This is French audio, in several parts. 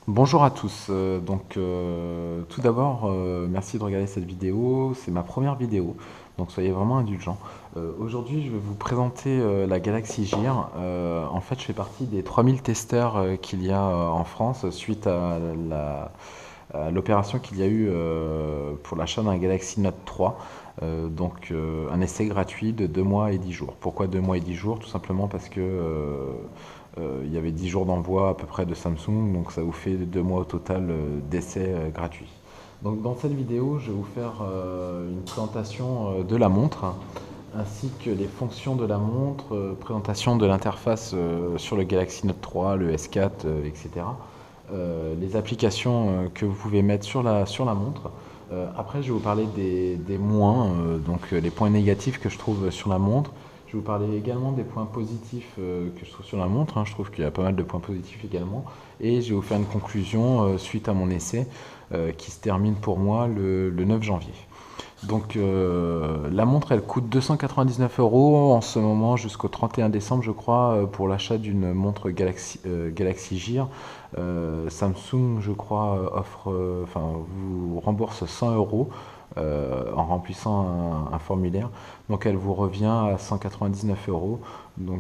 Bonjour à tous. Tout d'abord, merci de regarder cette vidéo. C'est ma première vidéo, donc soyez vraiment indulgents. Aujourd'hui, je vais vous présenter la Galaxy Gear. En fait, je fais partie des 3000 testeurs qu'il y a en France suite à l'opération qu'il y a eu pour l'achat d'un Galaxy Note 3. Un essai gratuit de 2 mois et 10 jours. Pourquoi 2 mois et 10 jours? Tout simplement parce que il y avait 10 jours d'envoi à peu près de Samsung, donc ça vous fait 2 mois au total d'essai gratuit. Donc dans cette vidéo, je vais vous faire une présentation de la montre, ainsi que les fonctions de la montre, présentation de l'interface sur le Galaxy Note 3, le S4, etc. Les applications que vous pouvez mettre sur la montre. Après, je vais vous parler des moins, les points négatifs que je trouve sur la montre. Je vais vous parler également des points positifs que je trouve sur la montre, hein. Je trouve qu'il y a pas mal de points positifs également. Et je vais vous faire une conclusion suite à mon essai qui se termine pour moi le 9 janvier. La montre, elle coûte 299 euros en ce moment jusqu'au 31 décembre, je crois, pour l'achat d'une montre Galaxy Gear. Samsung, je crois, vous rembourse 100 euros en remplissant un formulaire. Donc elle vous revient à 199 euros. Donc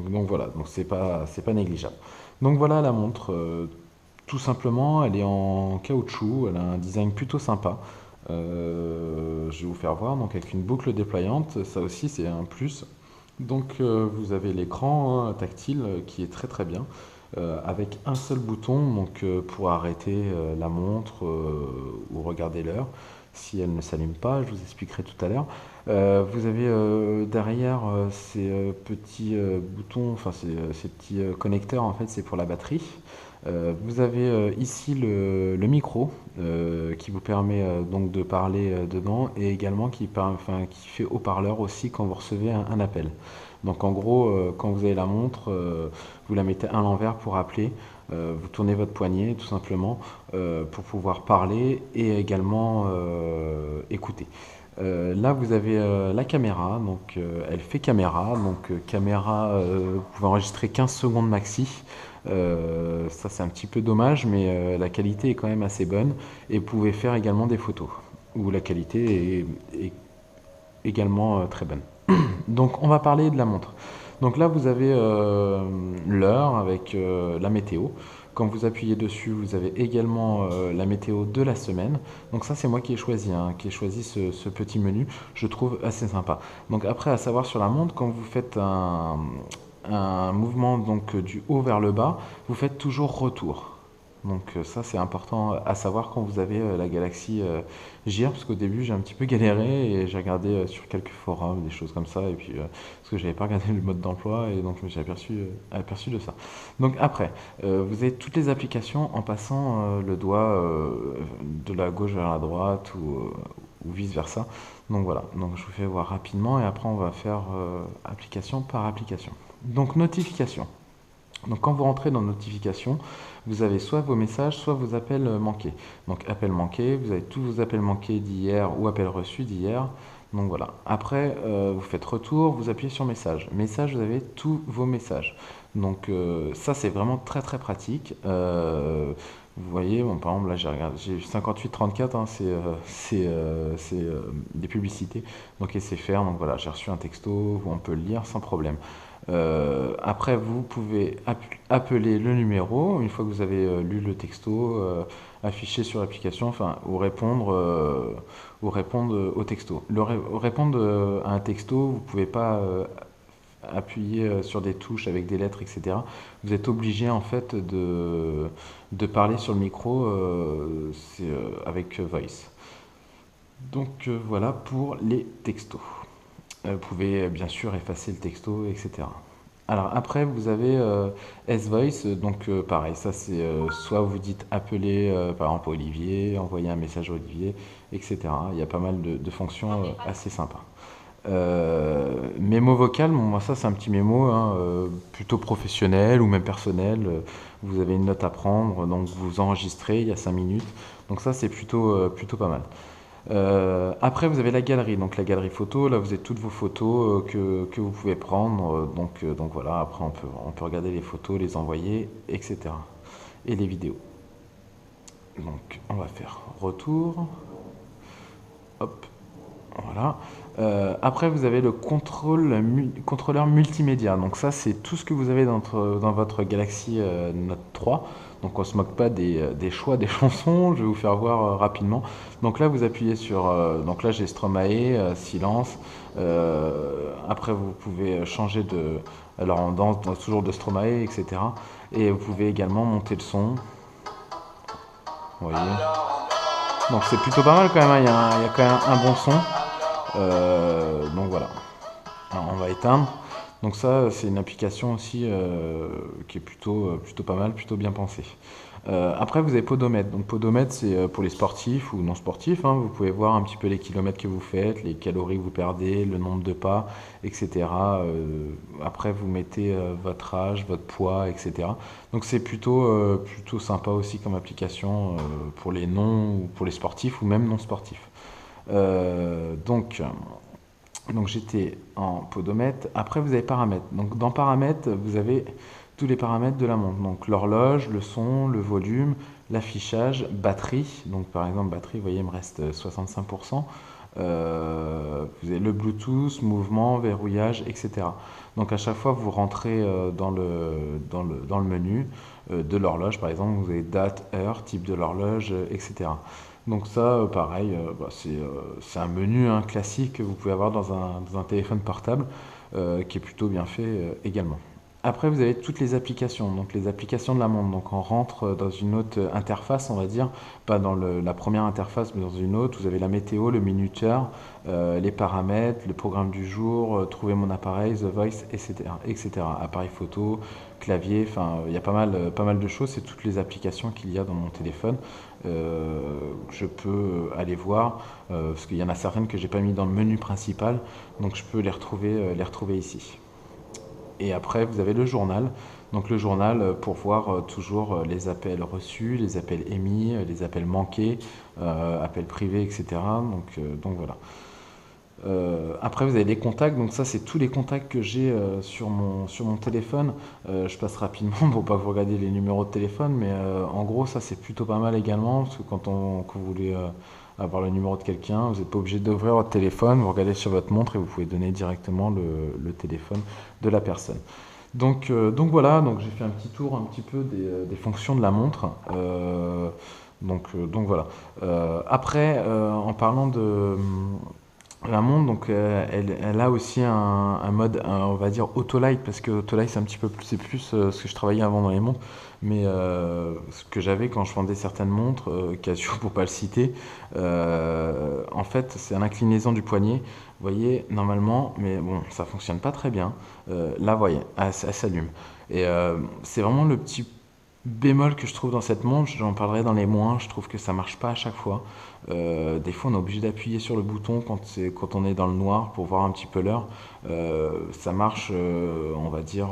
c'est pas négligeable. Donc voilà la montre. Tout simplement, elle est en caoutchouc, elle a un design plutôt sympa. Je vais vous faire voir, donc avec une boucle déployante, ça aussi c'est un plus. Vous avez l'écran hein, tactile qui est très très bien, avec un seul bouton pour arrêter la montre ou regarder l'heure si elle ne s'allume pas, je vous expliquerai tout à l'heure. Vous avez derrière ces petits boutons, ces petits connecteurs, en fait c'est pour la batterie. Vous avez ici le micro qui vous permet donc de parler dedans et également qui fait haut-parleur aussi quand vous recevez un appel. Donc en gros, quand vous avez la montre, vous la mettez à l'envers pour appeler, vous tournez votre poignet tout simplement pour pouvoir parler et également écouter. Là, vous avez la caméra, elle fait caméra, vous pouvez enregistrer 15 secondes maxi. Ça, c'est un petit peu dommage, mais la qualité est quand même assez bonne et vous pouvez faire également des photos où la qualité est également très bonne. Donc, on va parler de la montre. Donc là, vous avez l'heure avec la météo. Quand vous appuyez dessus, vous avez également la météo de la semaine. Donc ça, c'est moi qui ai choisi, hein, qui ai choisi ce petit menu. Je trouve assez sympa. Donc après, à savoir sur la montre, quand vous faites un mouvement du haut vers le bas, vous faites toujours retour. Ça c'est important à savoir quand vous avez la Galaxy Gear, parce qu'au début j'ai un petit peu galéré et j'ai regardé sur quelques forums, des choses comme ça, et puis parce que j'avais pas regardé le mode d'emploi et donc je me suis aperçu de ça. Donc après, vous avez toutes les applications en passant le doigt de la gauche vers la droite ou vice versa. Donc voilà, donc je vous fais voir rapidement et après on va faire application par application. Donc notification. Donc quand vous rentrez dans notification, vous avez soit vos messages, soit vos appels manqués. Donc appels manqués, vous avez tous vos appels manqués d'hier ou appels reçus d'hier. Donc voilà. Après, vous faites retour, vous appuyez sur message. Message, vous avez tous vos messages. Ça c'est vraiment très très pratique. Vous voyez, bon, par exemple là j'ai 5834, hein, des publicités. Donc SFR, donc voilà, j'ai reçu un texto, on peut le lire sans problème. Après, vous pouvez appeler le numéro une fois que vous avez lu le texto affiché sur l'application, ou répondre au texto. Répondre à un texto, vous ne pouvez pas appuyer sur des touches avec des lettres, etc. Vous êtes obligé en fait de parler sur le micro avec Voice. Voilà pour les textos. Vous pouvez bien sûr effacer le texto, etc. Alors après, vous avez S-Voice, pareil, ça c'est soit vous dites appeler par exemple Olivier, envoyer un message à Olivier, etc. Il y a pas mal de fonctions assez sympas. Mémo vocal, bon, moi ça c'est un petit mémo hein, plutôt professionnel ou même personnel. Vous avez une note à prendre, donc vous enregistrez il y a 5 minutes. Donc ça c'est plutôt pas mal. Après, vous avez la galerie, donc la galerie photo. Là, vous avez toutes vos photos que vous pouvez prendre. Voilà, après, on peut regarder les photos, les envoyer, etc. Et les vidéos. Donc on va faire retour. Hop, voilà. Après, vous avez le contrôleur multimédia. Donc ça, c'est tout ce que vous avez dans votre Galaxy Note 3. Donc on ne se moque pas des choix des chansons. Je vais vous faire voir rapidement. Donc là, vous appuyez sur... donc là, j'ai Stromae, silence. Après, vous pouvez changer de... Alors, on danse toujours de Stromae, etc. Et vous pouvez également monter le son. Vous voyez. Donc c'est plutôt pas mal quand même, hein. Il y a quand même un bon son. Donc voilà. Alors, on va éteindre. Donc ça, c'est une application aussi qui est plutôt pas mal, plutôt bien pensée. Après, vous avez Podomètre. Donc Podomètre, c'est pour les sportifs ou non sportifs, hein. Vous pouvez voir un petit peu les kilomètres que vous faites, les calories que vous perdez, le nombre de pas, etc. Après, vous mettez votre âge, votre poids, etc. Donc c'est plutôt sympa aussi comme application pour les non ou pour les sportifs ou même non sportifs. Donc j'étais en podomètre. Après, vous avez paramètres. Donc dans paramètres, vous avez tous les paramètres de la montre. Donc l'horloge, le son, le volume, l'affichage, batterie. Donc par exemple, batterie, vous voyez, il me reste 65%. Vous avez le Bluetooth, mouvement, verrouillage, etc. Donc à chaque fois, vous rentrez dans le menu de l'horloge. Par exemple, vous avez date, heure, type de l'horloge, etc. Donc ça, pareil, c'est un menu hein, classique que vous pouvez avoir dans un téléphone portable qui est plutôt bien fait également. Après, vous avez toutes les applications, donc les applications de la montre. Donc on rentre dans une autre interface, on va dire, pas dans la première interface, mais dans une autre. Vous avez la météo, le minuteur, les paramètres, le programme du jour, trouver mon appareil, The Voice, etc., etc. Appareil photo, clavier, enfin, il y a pas mal de choses. C'est toutes les applications qu'il y a dans mon téléphone. Je peux aller voir, parce qu'il y en a certaines que j'ai pas mis dans le menu principal, donc je peux les retrouver ici. Et après, vous avez le journal. Donc le journal pour voir toujours les appels reçus, les appels émis, les appels manqués, appels privés, etc. Donc voilà. Après, vous avez les contacts. Donc ça, c'est tous les contacts que j'ai sur mon téléphone. Je passe rapidement pour pas que vous regardiez les numéros de téléphone, mais en gros, ça, c'est plutôt pas mal également, parce que quand vous voulez avoir le numéro de quelqu'un, vous n'êtes pas obligé d'ouvrir votre téléphone, vous regardez sur votre montre et vous pouvez donner directement le téléphone de la personne. Donc voilà, donc j'ai fait un petit tour un petit peu des fonctions de la montre. Donc voilà. Après, en parlant de la montre, donc elle a aussi un mode, on va dire autolight, parce que autolight c'est un petit peu plus, c'est plus ce que je travaillais avant dans les montres, mais ce que j'avais quand je vendais certaines montres, Casio pour pas le citer, en fait c'est une inclinaison du poignet, vous voyez normalement, mais bon ça fonctionne pas très bien. Là, vous voyez, elle s'allume. Et c'est vraiment le petit bémol que je trouve dans cette montre, j'en parlerai dans les moins, je trouve que ça marche pas à chaque fois. Des fois, on est obligé d'appuyer sur le bouton quand on est dans le noir pour voir un petit peu l'heure. Ça marche, on va dire,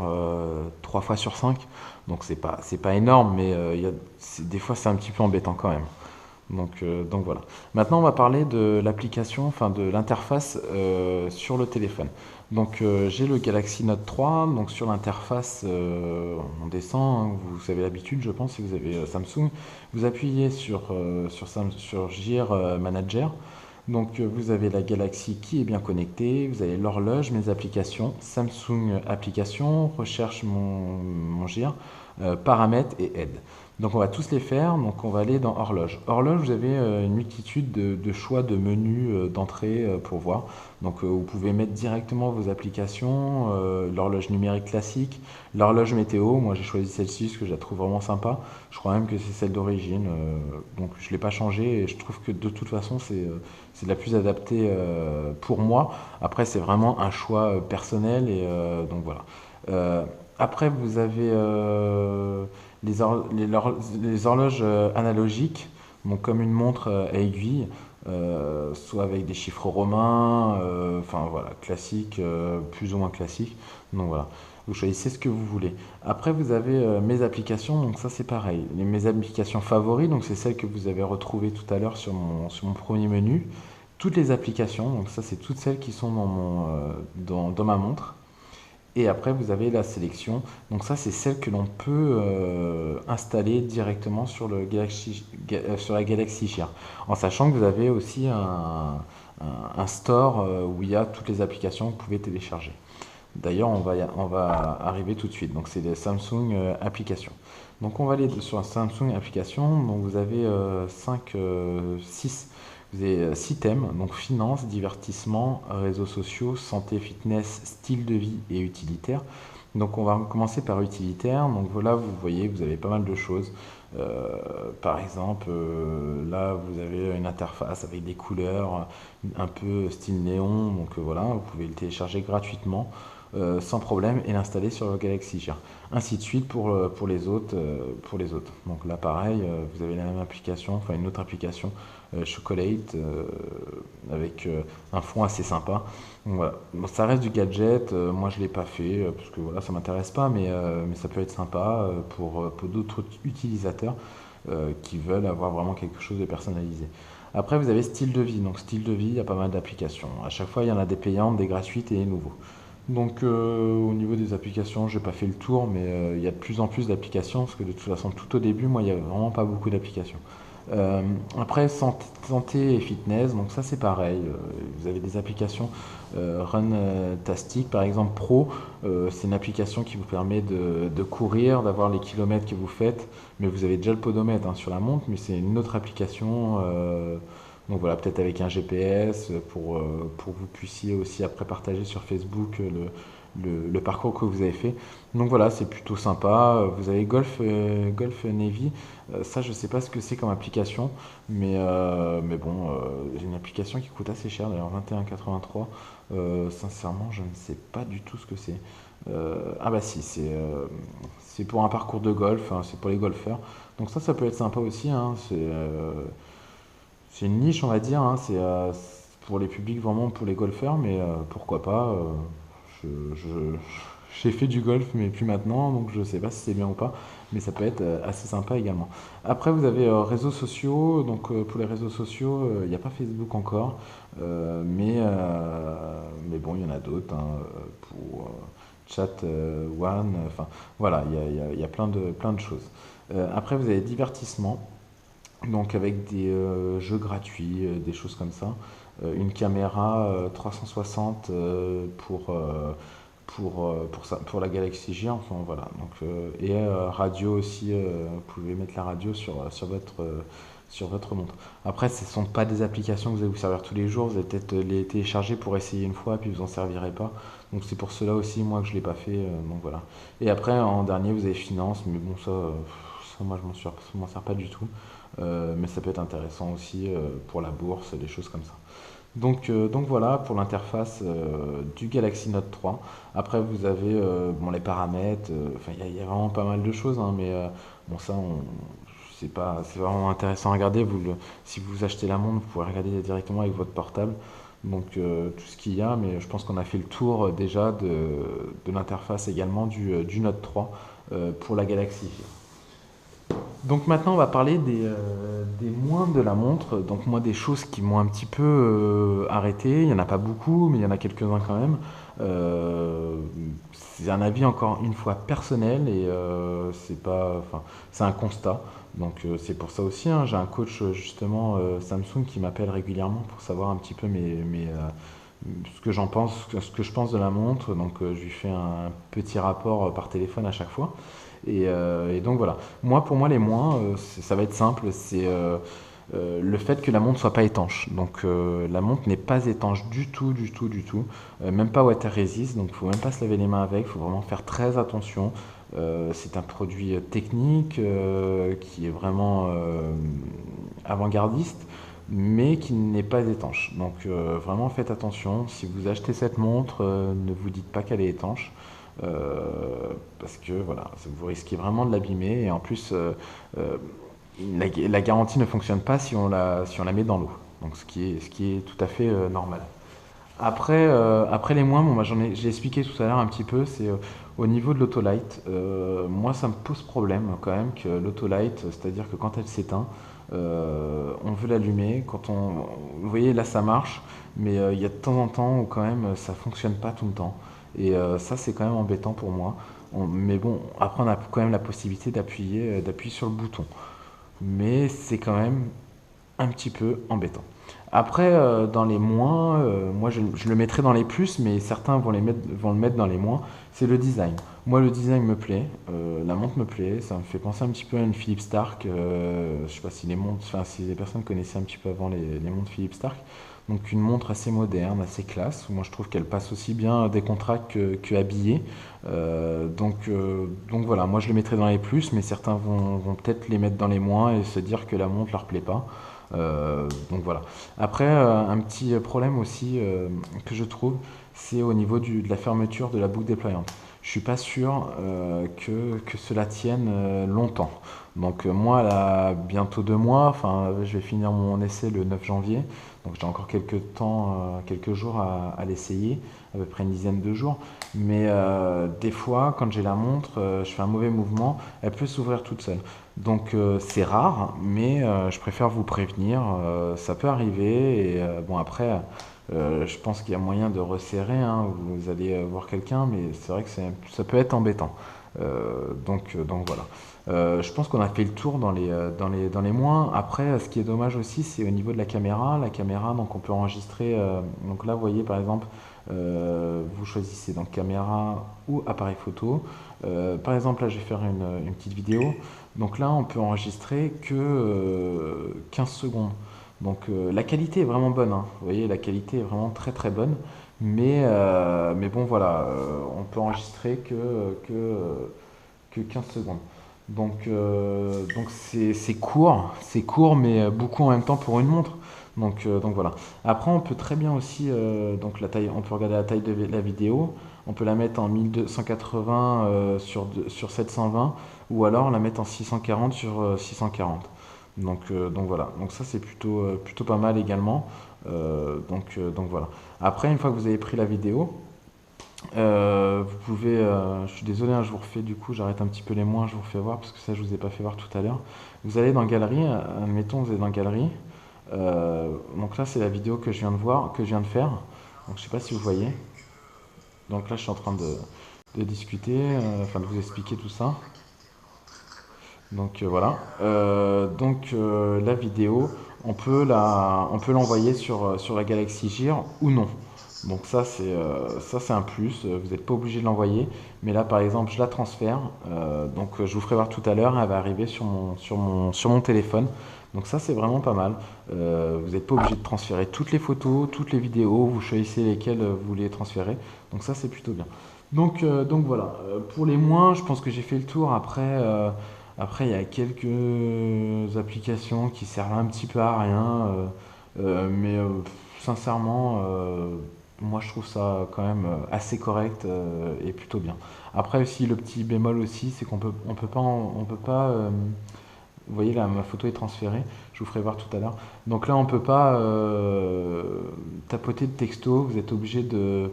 3 fois sur 5. Donc, c'est pas énorme, mais des fois, c'est un petit peu embêtant quand même. Donc voilà. Maintenant, on va parler de l'application, enfin de l'interface sur le téléphone. Donc j'ai le Galaxy Note 3. Donc sur l'interface, on descend, hein, vous avez l'habitude, je pense, si vous avez Samsung. Vous appuyez sur Gear Manager. Donc vous avez la Galaxy qui est bien connectée, vous avez l'horloge, mes applications, Samsung applications, recherche mon Gear, paramètres et aide. Donc on va tous les faire, donc on va aller dans horloge. Horloge, vous avez une multitude de choix de menus d'entrée pour voir. Donc vous pouvez mettre directement vos applications, l'horloge numérique classique, l'horloge météo. Moi j'ai choisi celle-ci parce que je la trouve vraiment sympa. Je crois même que c'est celle d'origine, donc je ne l'ai pas changée et je trouve que de toute façon c'est la plus adaptée pour moi. Après c'est vraiment un choix personnel et donc voilà. Après vous avez les horloges analogiques, donc comme une montre à aiguille, soit avec des chiffres romains, enfin voilà, classique, plus ou moins classique. Donc voilà, vous choisissez ce que vous voulez. Après, vous avez mes applications, donc ça c'est pareil. Mes applications favoris, donc c'est celles que vous avez retrouvées tout à l'heure sur mon premier menu. Toutes les applications, donc ça c'est toutes celles qui sont dans ma montre. Et après, vous avez la sélection. Donc ça, c'est celle que l'on peut installer directement sur sur la Galaxy Gear. En sachant que vous avez aussi un store où il y a toutes les applications que vous pouvez télécharger. D'ailleurs, on va arriver tout de suite. Donc c'est les Samsung applications. Donc on va aller sur Samsung applications. Donc vous avez 6 vous avez 6 thèmes, donc finance, divertissement, réseaux sociaux, santé, fitness, style de vie et utilitaire. Donc on va commencer par utilitaire. Donc voilà, vous voyez, vous avez pas mal de choses. Par exemple, là vous avez une interface avec des couleurs un peu style néon. Donc voilà, vous pouvez le télécharger gratuitement sans problème et l'installer sur le Galaxy Gear. Ainsi de suite pour les autres, Donc là pareil, vous avez la même application, enfin une autre application Chocolate avec un fond assez sympa. Donc voilà, bon, ça reste du gadget. Moi je l'ai pas fait parce que voilà ça m'intéresse pas, mais ça peut être sympa pour d'autres utilisateurs qui veulent avoir vraiment quelque chose de personnalisé. Après vous avez style de vie. Donc style de vie, il y a pas mal d'applications. À chaque fois il y en a des payantes, des gratuites et des nouveaux. Donc au niveau des applications, j'ai pas fait le tour, mais il y a de plus en plus d'applications, parce que de toute façon, tout au début, moi, il y avait vraiment pas beaucoup d'applications. Après, santé et fitness, donc ça c'est pareil. Vous avez des applications Runtastic, par exemple Pro. C'est une application qui vous permet de courir, d'avoir les kilomètres que vous faites, mais vous avez déjà le podomètre hein, sur la montre, mais c'est une autre application. Donc voilà, peut-être avec un GPS pour que vous puissiez aussi après partager sur Facebook le parcours que vous avez fait. Donc voilà, c'est plutôt sympa. Vous avez Golf Navy. Ça, je sais pas ce que c'est comme application, mais bon, j'ai une application qui coûte assez cher, d'ailleurs 21,83. Sincèrement, je ne sais pas du tout ce que c'est. Ah bah si, c'est pour un parcours de golf, hein, c'est pour les golfeurs. Donc ça peut être sympa aussi, hein, c'est une niche, on va dire, hein, pour les publics, vraiment pour les golfeurs, mais pourquoi pas. J'ai fait du golf, mais plus maintenant, donc je sais pas si c'est bien ou pas, mais ça peut être assez sympa également. Après, vous avez réseaux sociaux, donc pour les réseaux sociaux, il n'y a pas Facebook encore, mais bon, il y en a d'autres, hein, pour Chat One, enfin voilà, il y a plein de choses. Après, vous avez divertissement. Donc avec des jeux gratuits, des choses comme ça. Une caméra 360 pour la Galaxy Gear, enfin voilà. Donc, et radio aussi, vous pouvez mettre la radio sur votre montre. Après, ce ne sont pas des applications que vous allez vous servir tous les jours, vous allez peut-être les télécharger pour essayer une fois, puis vous en servirez pas. Donc c'est pour cela aussi, moi, que je ne l'ai pas fait. Donc voilà. Et après, en dernier, vous avez finance, mais bon, ça moi, je m'en sers pas du tout. Mais ça peut être intéressant aussi pour la bourse, des choses comme ça. Donc voilà pour l'interface du Galaxy Note 3. Après vous avez bon, les paramètres, enfin il y a vraiment pas mal de choses, hein, mais bon ça c'est vraiment intéressant à regarder. Si vous achetez la montre, vous pouvez regarder directement avec votre portable. Donc tout ce qu'il y a, mais je pense qu'on a fait le tour déjà de l'interface également du Note 3 pour la Galaxy. Donc maintenant, on va parler des moins de la montre. Donc moi, des choses qui m'ont un petit peu arrêté. Il n'y en a pas beaucoup, mais il y en a quelques-uns quand même. Euh, c'est un avis encore une fois personnel et enfin, c'est un constat. Donc c'est pour ça aussi, hein, j'ai un coach justement Samsung qui m'appelle régulièrement pour savoir un petit peu ce que j'en pense, ce que je pense de la montre. Donc je lui fais un petit rapport par téléphone à chaque fois. Et donc voilà. Pour moi, les moins, ça va être simple. C'est le fait que la montre soit pas étanche. Donc la montre n'est pas étanche du tout, du tout, du tout. Même pas water resist. Donc il faut même pas se laver les mains avec. Il faut vraiment faire très attention. C'est un produit technique qui est vraiment avant-gardiste, mais qui n'est pas étanche. Donc vraiment faites attention. Si vous achetez cette montre, ne vous dites pas qu'elle est étanche. Parce que voilà, vous risquez vraiment de l'abîmer et en plus la garantie ne fonctionne pas si on la met dans l'eau. Donc ce qui est tout à fait normal. Après les moins, bon, bah, j'ai expliqué tout à l'heure un petit peu, c'est au niveau de l'autolight. Moi, ça me pose problème quand même que l'autolight, c'est-à-dire que quand elle s'éteint, on veut l'allumer. Vous voyez, là ça marche, mais il y a de temps en temps où quand même ça fonctionne pas tout le temps. Et ça, c'est quand même embêtant pour moi. Mais bon, après, on a quand même la possibilité d'appuyer sur le bouton. Mais c'est quand même un petit peu embêtant. Après, dans les moins, moi je le mettrais dans les plus, mais certains vont le mettre dans les moins, c'est le design. Moi, le design me plaît, la montre me plaît, ça me fait penser un petit peu à une Philippe Stark. Je sais pas si les montres, enfin si les personnes connaissaient un petit peu avant les montres Philippe Stark. Donc une montre assez moderne, assez classe. Moi, je trouve qu'elle passe aussi bien décontractée que habillée. Donc voilà, moi je le mettrais dans les plus, mais certains vont peut-être les mettre dans les moins et se dire que la montre leur plaît pas. Donc voilà. Après, un petit problème aussi que je trouve, c'est au niveau de la fermeture de la boucle déployante. Je suis pas sûr que cela tienne longtemps. Donc moi, là, bientôt 2 mois, enfin, je vais finir mon essai le 9 janvier, donc j'ai encore quelques temps, quelques jours à l'essayer, à peu près une dizaine de jours. Mais des fois, quand j'ai la montre, je fais un mauvais mouvement, elle peut s'ouvrir toute seule. Donc c'est rare, mais je préfère vous prévenir, ça peut arriver. Et bon après, je pense qu'il y a moyen de resserrer, hein, vous allez voir quelqu'un, mais c'est vrai que ça peut être embêtant. Donc voilà. Je pense qu'on a fait le tour dans les moins. Après, ce qui est dommage aussi, c'est au niveau de la caméra. La caméra, donc on peut enregistrer. Donc là, vous voyez par exemple, vous choisissez donc caméra ou appareil photo. Par exemple, là, je vais faire une petite vidéo. Donc là, on peut enregistrer que 15 secondes. Donc la qualité est vraiment bonne, hein. Vous voyez, la qualité est vraiment très très bonne. Mais bon, voilà, on peut enregistrer que 15 secondes. Donc c'est court, mais beaucoup en même temps pour une montre. Donc voilà. Après, on peut très bien aussi, donc la taille, on peut regarder la taille de la vidéo. On peut la mettre en 1280 sur 720 ou alors la mettre en 640 sur 640. Donc voilà. Donc ça c'est plutôt pas mal également. Donc voilà. Après, une fois que vous avez pris la vidéo, vous pouvez, je suis désolé, hein, je vous refais du coup, j'arrête un petit peu les moins, je vous refais voir parce que ça je vous ai pas fait voir tout à l'heure. Vous allez dans Galerie, admettons vous êtes dans Galerie. Donc là c'est la vidéo que je viens de voir, que je viens de faire. Donc je sais pas si vous voyez. Donc là je suis en train de discuter, enfin de vous expliquer tout ça. Donc voilà. La vidéo, on peut l'envoyer sur la Galaxy Gear ou non. Donc ça c'est un plus. Vous n'êtes pas obligé de l'envoyer. Mais là par exemple je la transfère. Donc je vous ferai voir tout à l'heure. Elle va arriver sur mon téléphone. Donc ça c'est vraiment pas mal. Vous n'êtes pas obligé de transférer toutes les photos, toutes les vidéos. Vous choisissez lesquelles vous voulez transférer. Donc ça c'est plutôt bien. Donc voilà. Pour les moins, je pense que j'ai fait le tour. Après, il y a quelques applications qui servent un petit peu à rien, mais sincèrement, moi je trouve ça quand même assez correct et plutôt bien. Après aussi, le petit bémol aussi, c'est on peut pas vous voyez là, ma photo est transférée, je vous ferai voir tout à l'heure. Donc là, on ne peut pas tapoter de texto, vous êtes obligé de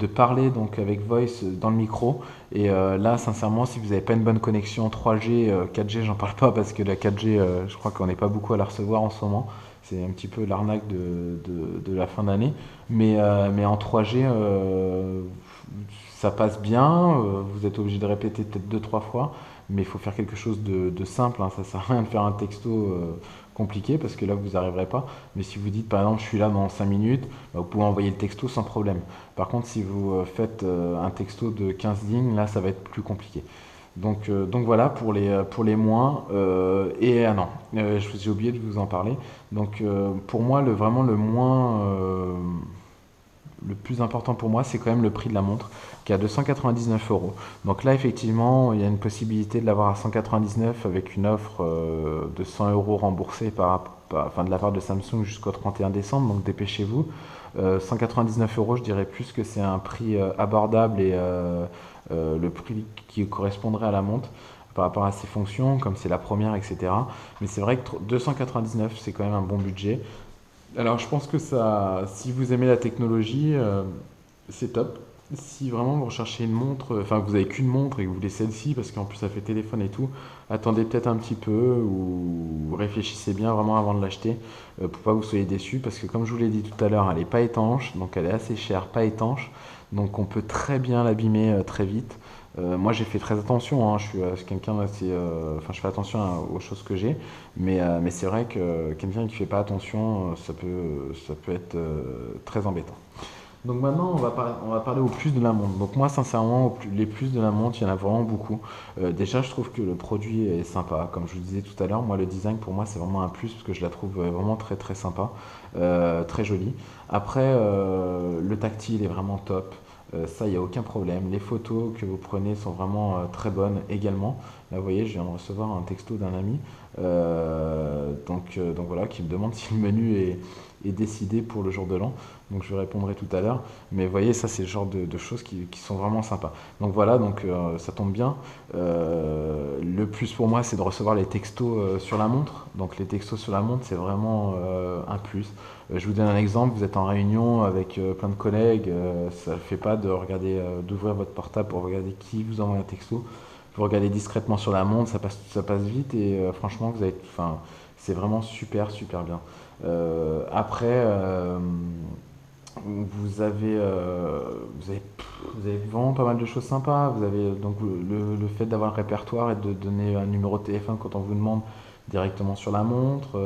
parler donc avec Voice dans le micro. Et là, sincèrement, si vous n'avez pas une bonne connexion 3G, 4G, j'en parle pas parce que la 4G, je crois qu'on n'est pas beaucoup à la recevoir en ce moment. C'est un petit peu l'arnaque de la fin d'année. Mais en 3G, ça passe bien, vous êtes obligé de répéter peut-être deux, trois fois, mais il faut faire quelque chose de simple, hein. Ça sert à rien de faire un texto compliqué parce que là vous n'arriverez pas. Mais si vous dites par exemple je suis là dans 5 minutes, bah, vous pouvez envoyer le texto sans problème. Par contre si vous faites un texto de 15 lignes, là ça va être plus compliqué. Donc voilà pour les moins. Et ah non, j'ai oublié de vous en parler. Donc pour moi vraiment le moins le plus important pour moi, c'est quand même le prix de la montre, qui est à 299 euros. Donc là, effectivement, il y a une possibilité de l'avoir à 199 avec une offre de 100 euros remboursée enfin, de la part de Samsung jusqu'au 31 décembre, donc dépêchez-vous. 199 euros, je dirais plus que c'est un prix abordable et le prix qui correspondrait à la montre par rapport à ses fonctions, comme c'est la première, etc. Mais c'est vrai que 299, c'est quand même un bon budget. Alors, je pense que ça, si vous aimez la technologie, c'est top. Si vraiment vous recherchez une montre, enfin vous avez qu'une montre et que vous voulez celle-ci, parce qu'en plus ça fait téléphone et tout, attendez peut-être un petit peu ou réfléchissez bien vraiment avant de l'acheter pour pas que vous soyez déçus, parce que comme je vous l'ai dit tout à l'heure, elle est pas étanche, donc elle est assez chère, pas étanche. donc on peut très bien l'abîmer très vite. Moi j'ai fait très attention, hein, je suis quelqu'un d'assez, enfin je fais attention aux choses que j'ai, mais c'est vrai que quelqu'un qui fait pas attention, ça peut être très embêtant. Donc maintenant, on va parler au plus de la montre. Donc moi, sincèrement, les plus de la montre, il y en a vraiment beaucoup. Déjà, je trouve que le produit est sympa. Comme je vous disais tout à l'heure, moi, le design, pour moi, c'est vraiment un plus parce que je la trouve vraiment très très sympa, très jolie. Après, le tactile est vraiment top. Ça, il n'y a aucun problème. Les photos que vous prenez sont vraiment très bonnes également. Là, vous voyez, je viens de recevoir un texto d'un ami. Donc voilà, qui me demande si le menu est décidé pour le jour de l'an. Donc je lui répondrai tout à l'heure. Mais vous voyez, ça c'est le genre de choses qui sont vraiment sympas. Donc voilà, ça tombe bien. Le plus pour moi, c'est de recevoir les textos sur la montre. Donc les textos sur la montre, c'est vraiment un plus. Je vous donne un exemple, vous êtes en réunion avec plein de collègues, ça ne fait pas de regarder, d'ouvrir votre portable pour regarder qui vous envoie un texto. Vous regardez discrètement sur la montre, ça passe vite et franchement, enfin, c'est vraiment super, super bien. Après, vous avez vraiment pas mal de choses sympas. Vous avez donc le fait d'avoir le répertoire et de donner un numéro de téléphone quand on vous demande directement sur la montre.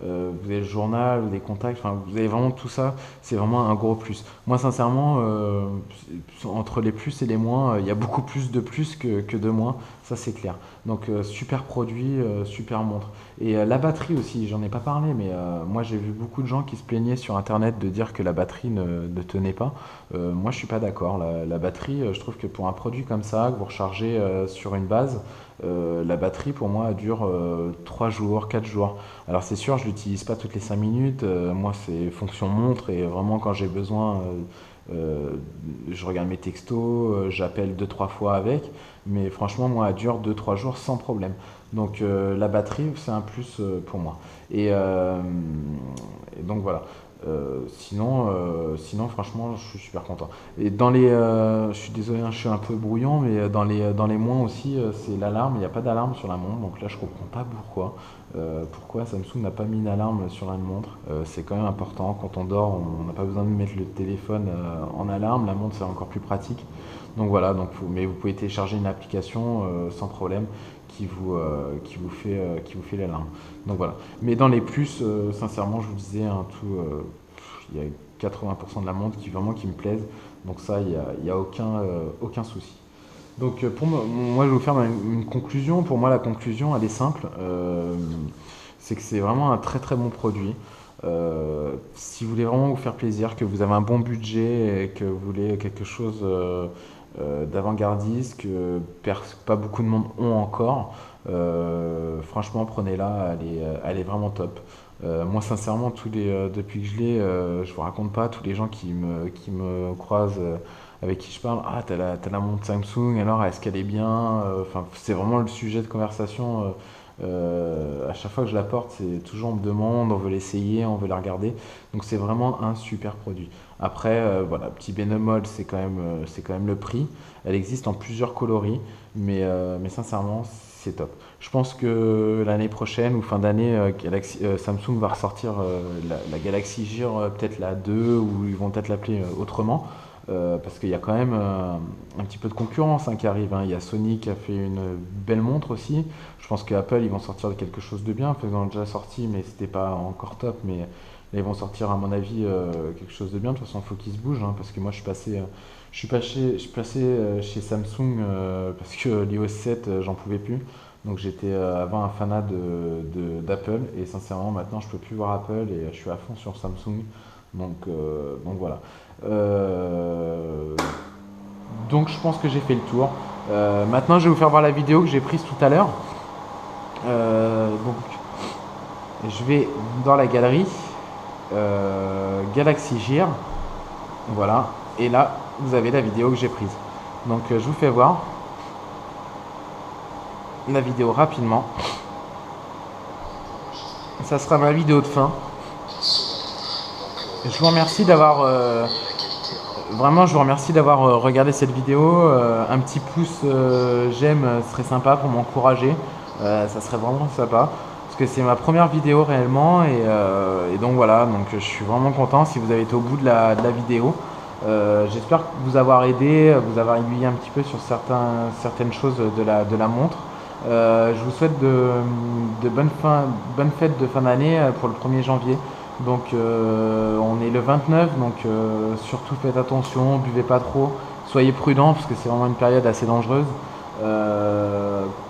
Vous avez le journal, des contacts, enfin, vous avez vraiment tout ça. C'est vraiment un gros plus. Moi, sincèrement, entre les plus et les moins, il y a beaucoup plus de plus que de moins. Ça, c'est clair. Donc, super produit, super montre. Et la batterie aussi, j'en ai pas parlé, mais moi j'ai vu beaucoup de gens qui se plaignaient sur internet de dire que la batterie ne tenait pas. Moi je suis pas d'accord. La batterie, je trouve que pour un produit comme ça, que vous rechargez sur une base, la batterie pour moi elle dure 3 jours, 4 jours. Alors c'est sûr, je l'utilise pas toutes les 5 minutes. Moi c'est fonction montre et vraiment quand j'ai besoin, je regarde mes textos, j'appelle deux trois fois avec. Mais franchement, moi elle dure deux trois jours sans problème. Donc la batterie, c'est un plus pour moi. Et, euh, et donc voilà. Sinon, franchement, je suis super content. Et je suis désolé, hein, je suis un peu brouillon, mais dans les moins aussi, c'est l'alarme. Il n'y a pas d'alarme sur la montre, donc là, je comprends pas pourquoi. Pourquoi Samsung n'a pas mis d'alarme sur la montre. C'est quand même important. Quand on dort, on n'a pas besoin de mettre le téléphone en alarme. La montre, c'est encore plus pratique. Donc voilà, mais vous pouvez télécharger une application sans problème qui vous fait l'alarme. Donc voilà. Mais dans les plus, sincèrement, je vous disais, un tout, il y a 80% de la montre qui me plaisent. Donc ça, il y a aucun souci. Donc moi, je vais vous faire une conclusion. Pour moi, la conclusion, elle est simple. C'est que c'est vraiment un très très bon produit. Si vous voulez vraiment vous faire plaisir, que vous avez un bon budget et que vous voulez quelque chose d'avant-gardiste que pas beaucoup de monde ont encore, franchement, prenez-la, elle est vraiment top. Moi, sincèrement, depuis que je l'ai, je vous raconte pas, tous les gens qui me croisent, avec qui je parle, ah, t'as la montre Samsung, alors est-ce qu'elle est bien? Enfin, c'est vraiment le sujet de conversation. À chaque fois que je la porte, c'est toujours on me demande, on veut l'essayer, on veut la regarder. Donc c'est vraiment un super produit. Après, voilà, petit bémol, c'est quand même le prix. Elle existe en plusieurs coloris, mais sincèrement, c'est top. Je pense que l'année prochaine ou fin d'année, Samsung va ressortir la Galaxy Gear, peut-être la 2, ou ils vont peut-être l'appeler autrement. Parce qu'il y a quand même un petit peu de concurrence qui arrive, hein. Il y a Sony qui a fait une belle montre aussi. Je pense qu'Apple, ils vont sortir de quelque chose de bien. Ils ont déjà sorti, mais c'était pas encore top. Mais là, ils vont sortir, à mon avis, quelque chose de bien. De toute façon, il faut qu'ils se bougent, hein, parce que moi, je suis passé chez Samsung parce que l'iOS 7, j'en pouvais plus. Donc j'étais avant un fanat d'Apple et sincèrement maintenant je peux plus voir Apple et je suis à fond sur Samsung. Donc voilà. Euh, donc je pense que j'ai fait le tour. Maintenant je vais vous faire voir la vidéo que j'ai prise tout à l'heure. Donc je vais dans la galerie Galaxy Gear. Voilà. Et là vous avez la vidéo que j'ai prise. Donc je vous fais voir la vidéo rapidement. Ça sera ma vidéo de fin. Je vous remercie d'avoir vraiment, je vous remercie d'avoir regardé cette vidéo. Un petit pouce j'aime serait sympa pour m'encourager. Ça serait vraiment sympa. Parce que c'est ma première vidéo réellement. Et donc voilà, donc je suis vraiment content si vous avez été au bout de la vidéo. J'espère vous avoir aidé, vous avoir aiguillé un petit peu sur certaines choses de la montre. Je vous souhaite de bonnes fêtes de fin d'année pour le 1er janvier. Donc on est le 29, donc surtout faites attention, buvez pas trop, soyez prudents parce que c'est vraiment une période assez dangereuse.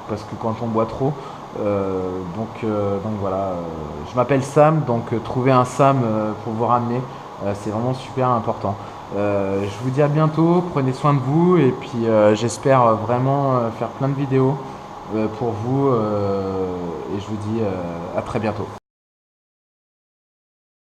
Parce que quand on boit trop, donc voilà, je m'appelle Sam, donc trouvez un Sam pour vous ramener, c'est vraiment super important. Je vous dis à bientôt, prenez soin de vous et puis j'espère vraiment faire plein de vidéos pour vous et je vous dis à très bientôt.